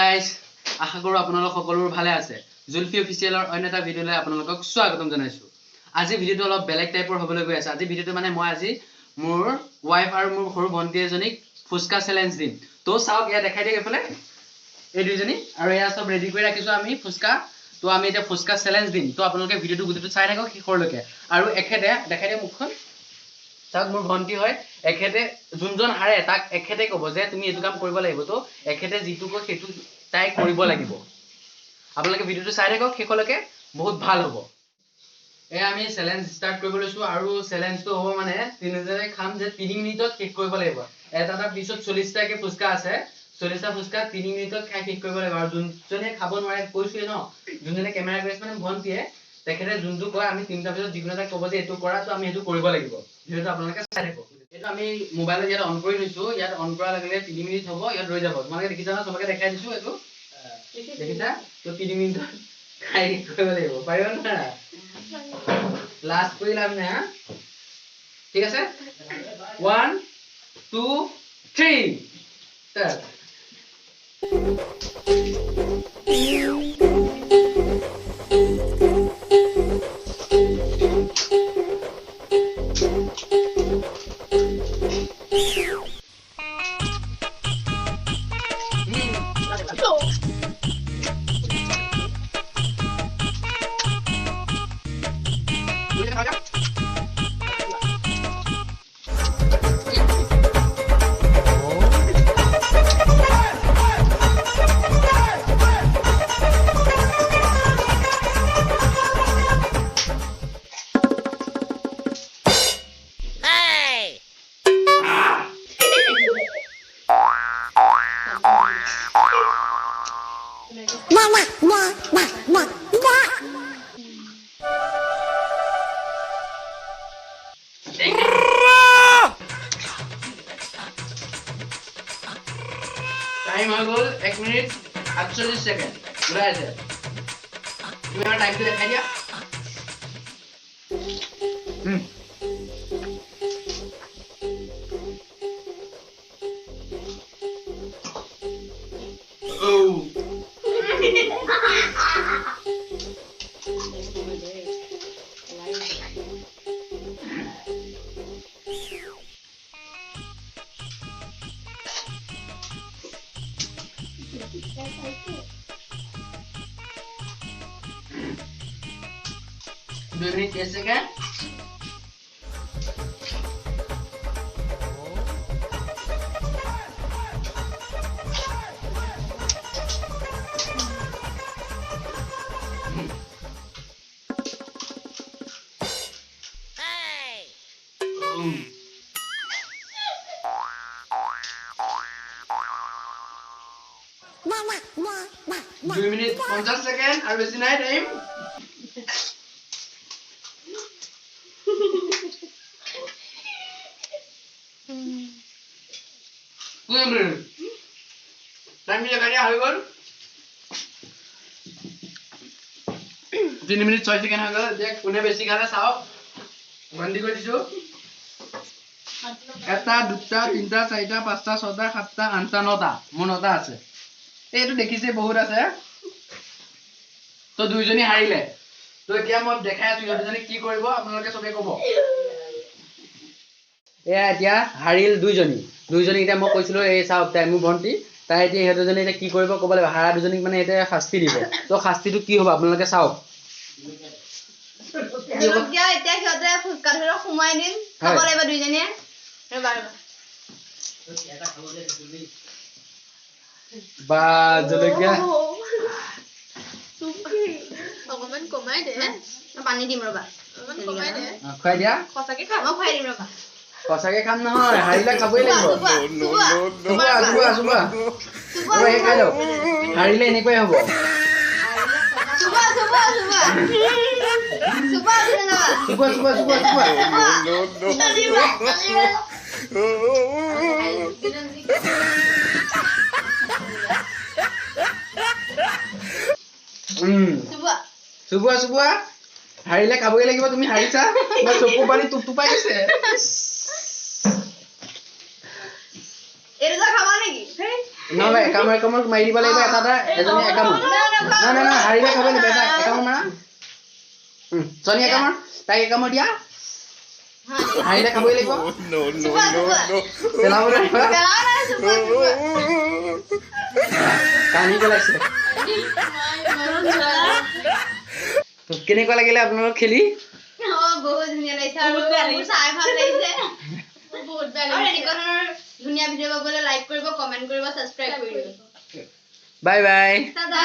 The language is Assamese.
গাইস আশা কৰো আপোনালোক সকলোৰ ভালে আছে জুলফি অফিচিয়েলৰ অন্য এটা ভিডিঅলৈ আপোনালোকক স্বাগতম জনাইছো আজি ভিডিঅটো অলপ বেলেগ টাইপৰ হ'বলৈ গৈ আছে আজি ভিডিঅটো মানে মই আজি মোৰ ওয়াইফ আৰু মোৰ সৰু ভন্টি এজনীক ফুচকা চ্যালেঞ্জ দিম তো চাওক ইয়া দেখাই দিক এফালে এই দুইজনী আৰু ইয়া সব ৰেডি কৰি ৰাখিছো আমি ফুচকা তো আমি এটা ফুচকা চ্যালেঞ্জ দিম তো আপোনালোকে ভিডিঅটো গুটেটো চাই থাকক শেষৰলৈকে আৰু এখেতে দেখাই দিম মুখখন তাক মোৰ ভন্টি হয় এখেতে যোনজন হাৰে তাক এখেতে ক'ব যে তুমি এটো কাম কৰিব লাগিব তো এখেতে জিতু কো হেতু তাই কৰিব লাগিব আপোনালোকে ভিডিঅটো চাই থাকক শেষলৈকে বহুত ভাল হ'ব এ আমি চ্যালেঞ্জ স্টাৰ্ট কৰিব লৈছো আৰু চ্যালেঞ্জটো হ'ব মানে তিনিজনে খাম যে 3 মিনিটত শেষ কৰিব লাগিব এটা পিছত 40 টাকে ফুচকা আছে 40 টা ফুচকা 3 মিনিটত খাই শেষ কৰিব লাগিব আৰু যোনজনে খাব নোৱাৰে কৈছোৱে ন যোনজনে কেমেৰা গ্ৰেছ মানে ভন্টিয়ে তেখেতে যোনটো কয় আমি তিনটা পিছত যিকোনো এটা ক'ব যে এটো কৰা তো আমি এটো কৰিব লাগিব ভিডিঅটো আপোনালোকে চাই থাকক এটো আমি মোবাইলত ইয়াত অন কৰি লৈছো ইয়াত অন কৰা লাগিলে 3 মিনিট হ'ব ইয়াত ৰৈ যাব তোমালোকে দেখিছা না সবকে দেখাই দিছো এটো দেখিছা তো 3 মিনিট খাই কৰিব লাগিব পাৰিব না লাষ্ট কৰিলাম না ঠিক আছে 1 2 3 start टाइम हो गल 1 मिनिट 48 सेकंड पूरा है तुम्हारा टाइम तो दिखाई दिया दो मिनट 10 सेकंड दो मिनट 50 सेकंड और बेसी नहीं टाइम टाइम लगा दिया हो गल 3 मिनिट 6 सेकंड हो गल देख कोने बेसी खाले চাও বন্ধি কৰি দিছো এটা দুটা তিনটা চাৰিটা পাঁচটা ছটা সাতটা আঠটা নটা মোৰ নটা আছে এইটো দেখিছে বহুত আছে তো দুইজনী হাৰিলে তো এতিয়া মই দেখাই আছো দুইজনী কি কৰিব আপোনালোকে সবে ক'ব এয়া এতিয়া হাৰিল দুইজনী এতিয়া মই কৈছিলো এই চাওক তাই মোৰ ভন্টি তাই এতিয়া হেদজনী এতিয়া কি কৰিব ক'ব লাগিব হাৰা দুজনীক মানে এতিয়া শাস্তি দিব তো শাস্তিটো কি হ'ব আপোনালোকে চাওক জলকীয়া এতিয়া সিহঁতে ফুচকা ধৰা সোমাই দিম খাব লাগিব দুইজনীয়ে বা জলকীয়া অকমান কমাই দে পানী দিম ৰবা অকমান কমাই দে খুৱাই দিয়া সঁচাকে খাম মই খুৱাই দিম ৰবা সঁচাকে খাম নহয় হাৰিলে খাবই লাগিব চুবা এই খাই লওক হাৰিলে এনেকৈ হ'ব চুবা চুবা হাৰিলে খাবই লাগিব তুমি হাৰিছা মই চকু পানী টুপটুপাই গৈছে এটা খাবা নেকি নহ'লে একামৰ মাৰি দিব লাগিব এটা এজনী একামৰ না হাৰিলে খাব লাগিব এটা একামৰ মাৰা চনি একামৰ তাই একামৰ দিয়া হাৰিলে খাবই লাগিব পেলাব লাগিব কানি পেলাইছে কেনেকুৱা লাগিলে আপোনালোক খেলি বহুত ধুনীয়া লাগিছে আৰু মোৰ চাই ভাল লাগিছে বহুত ভাল লাগিছে আৰু এনেকুৱা ধৰণৰ ধুনীয়া ভিডিঅ' পাবলৈ লাইক কৰিব কমেন্ট কৰিব সাবস্ক্ৰাইব কৰিব বাই বাই টাটা